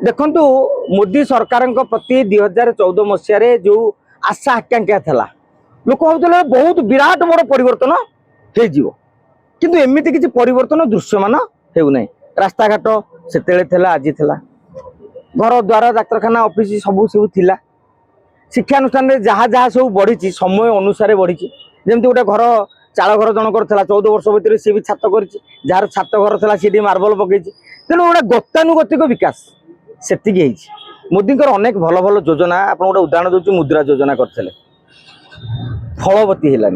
देखु मोदी सरकार प्रति 2014 मसीह जो आशा आकांक्षा था लोक भावुले बहुत विराट बड़ परिवर्तन हो किंतु एमती किसी परिवर्तन दृश्यमान होना रास्ता घाट से आज घर द्वार डाक्तखाना ऑफिस सब सब थिला शिक्षानुष्ठान जहाँ जहाँ सब बढ़ी समय अनुसार बढ़ी जमी गोटे घर चाल घर जनकर 14 वर्ष भर सी भी छात कर जार छात घर था सी मार्बल पकई तेणु गोटे गतानुगतिक विकास से मोदी अनेक भल भल योजना आप गोटे उदाहरण दूसरी मुद्रा योजना करते फलवती है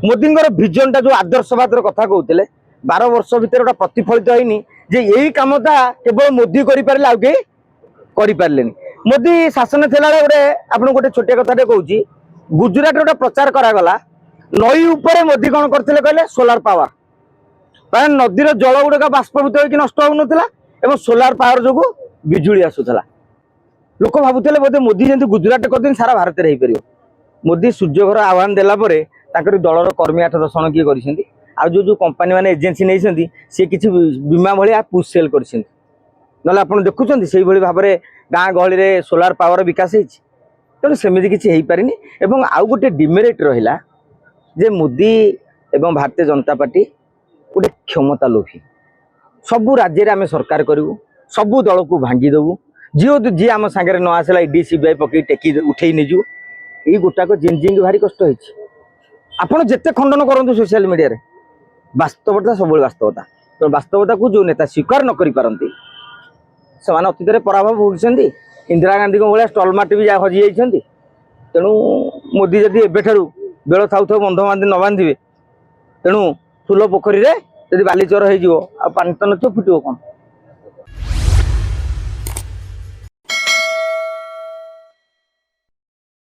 मोदी विजन टा जो आदर्शवाद कथा कहते 12 वर्ष भितर गोटा प्रतिफलित होनी जे यही कामटा केवल मोदी करें मोदी शासन थिला गोटे आपन गोटे छोटिया कथा कहूँ गुजरात गोटे प्रचार करागला नई उपरे मोदी कौन करते कहले सोलार पावर कारण नदीर जल गुड़ाक बाष्पीभूत होकर नष्ट हो सोलार पावर जो बिजुली आसूला लोक भावुले बोधे मोदी जमी गुजरात कर सारा भारत में हो पार मोदी सूर्यघर आह्वान देलापर दलर कर्मी 8-10 जन किए कर जो जो कंपनी मैंने एजेन्सी नहीं सी किसी बीमा भाया पुश सेल कर ना आप देखुं से भाव में गाँ गहली में सोलार पावर विकास होती तेणु सेमती किसी हो पारे और आउ गोटे डिमेरिट रहा जे मोदी एवं भारतीय जनता पार्टी गोटे क्षमता लोभी सबू राज्य में आम सरकार करूँ सबू दल को भांगीदेवु जी आम सागर न आसला डीसीबीआई पकई टेकी उठे नहीं यही गोटाक जिन भारी कष्ट होती आपड़ जिते खंडन करूँ सोशल मीडिया रे वास्तवता सब वास्तवता तो वास्तवता को जो नेता स्वीकार न करें से अतीत पराभव भोगी इंदिरा गांधी भाया स्टलमार्ट भी हजि जाती तेणु मोदी जदि एबेठारू बेल था बंध बांधि न बांधे तेणु फुल पोखरी रे बालीचर हो पानी तो न फुटो कौन।